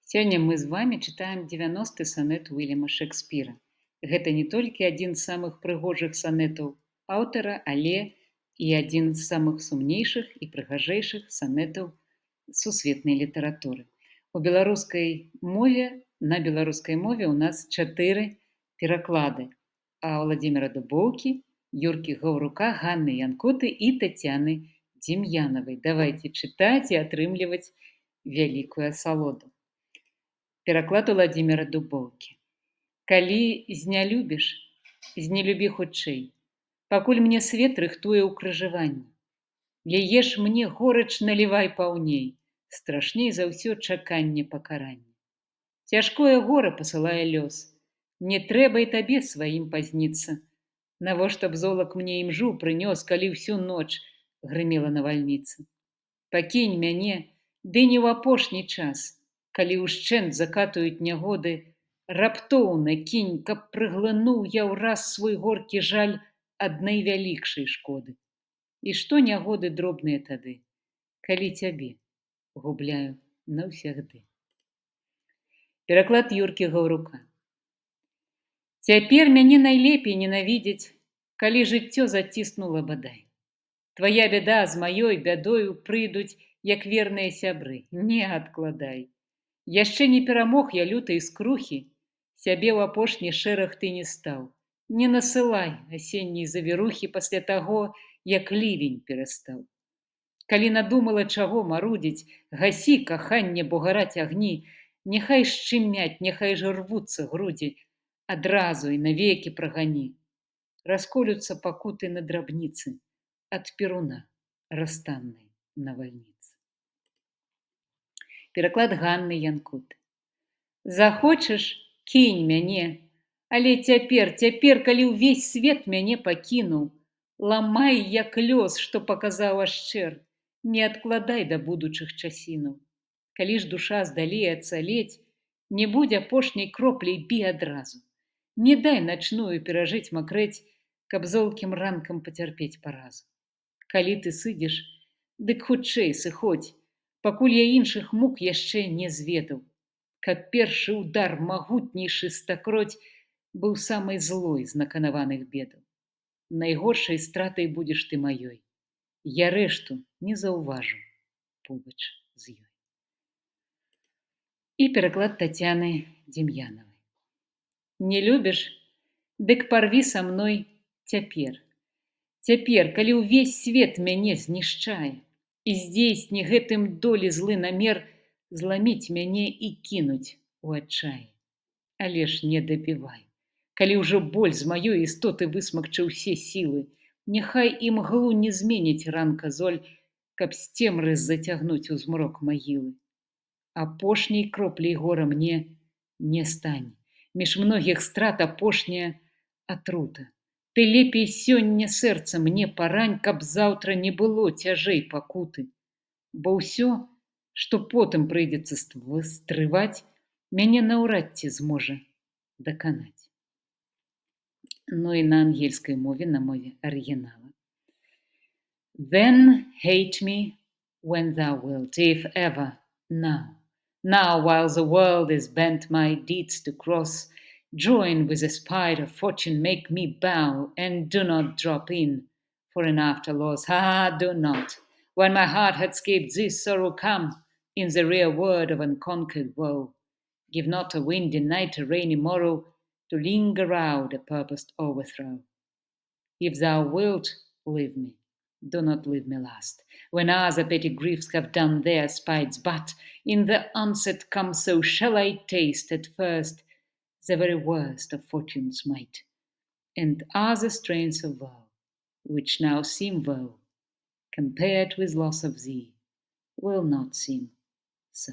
Сёння мы з вамі чытаем 90-ы санет Уільяма Шэкспіра. Гэта не толькі адзін з самых прыгожых санетаў аўтара, але і адзін з самых сумнейшых і прыгажэйшых санетаў сусветнай літаратуры. На беларускай мове ў нас 4 пераклады: Владзіміра Дубоўкі, Юркі Гаўрука, Ганны Янкоты і Тацяны Дзем'янавай. Давайце чытаць і атрымліваць вялікую асалоду. Пераклад Владзіміра Дубоўкі. Калі знялюбіш, знелюбі хутчэй, пакуль мне свет рыхтуе ўкрыжыванне. Ліеш мне горыч налівай паўней, страшней за ўсё чаканне пакарання. Цяжкое гора пасылае лёс, не трэба і табе сваім пазніцца. Навошта б золак мне імжу прынёс, калі ўсю ноч грымела навальніца. Пакінь мяне, ды не ў апошні час, калі ўшчэнт закатуюць нягоды, раптоўна кінь, каб прыглынуў я ўраз свой горкі жаль ад найвялікшай шкоды. І што нягоды дробныя тады, калі цябе губляю наўсягды. Пераклад Юркі Гаўрука. Цяпер мяне найлепей ненавідзець, калі жыццё заціснула бадай. Твая бяда з маёй бядою прыйдуць, як верныя сябры, не адкладай. Яшчэ не перамог я лютай скрухі, сябе ў апошні шэраг ты не стаў. Не насылай асенняй завірухі пасля таго, як лівень перастаў. Калі надумала чаго марудзіць, гасі каханне, бо гараць агні, няхай шчымяць, няхай жа рвуцца грудзі, адразу і навекі прагані. Расколюцца пакуты на драбніцы ад перуна расстаннай навальніцы. Пераклад Ганны Янкоты. Захочаш, кінь мяне, але цяпер, калі ўвесь свет мяне пакінуў, ламай, як лёс, што паказаў ашчэр, не адкладай да будучых часінаў. Калі ж душа здалее ацалець, не будь апошняй кропляй бі адразу. Не дай начную перажыць макрэць, каб золкім ранкам пацярпець паразу. Калі ты сыдзеш, дык хутчэй сыходзь, пакуль я іншых мук яшчэ не зведаў, каб першы ўдар магутнейшы стакроць быў самай злой з наканаваных бедаў. Найгоршай стратай будзеш ты маёй, я рэшту не заўважу побач з ёй. І пераклад Тацяны Дзем'янавай. Не любіш, дык парві са мной цяпер. Цяпер, калі ўвесь свет мяне знішчае, і здзейсні гэтым долі злы намер зламіць мяне і кінуць у адчаі. Але ж не дабівай, калі ўжо боль з маёй істоты высмакчы ўсе сілы, няхай і мглу не зменіць ранка золь, каб з цемры зацягнуць у змрок магілы. Апошняй кропляй гора мне не стань, між многіх страт апошняя атрута. Ты лепей сёння сэрца мне парань, каб заўтра не было цяжэй пакуты. Бо ўсё, што потым прыйдзецца стрываць, мяне наўрад ці зможа даканаць. Ну і на ангельскай мове, на мове арыгінала. Then hate me when thou wilt, if ever, now. Now, while the world is bent my deeds to cross, join with the spite of fortune, make me bow, and do not drop in for an after loss. Do not. When my heart had escaped this sorrow, come in the rear word of unconquered woe. Give not a windy night, a rainy morrow, to linger out a purposed overthrow. If thou wilt leave me, do not leave me last, when other petty griefs have done their spites, but in the onset come, so shall I taste at first the very worst of fortune's might, and other strains of woe, which now seem woe, compared with loss of thee, will not seem so.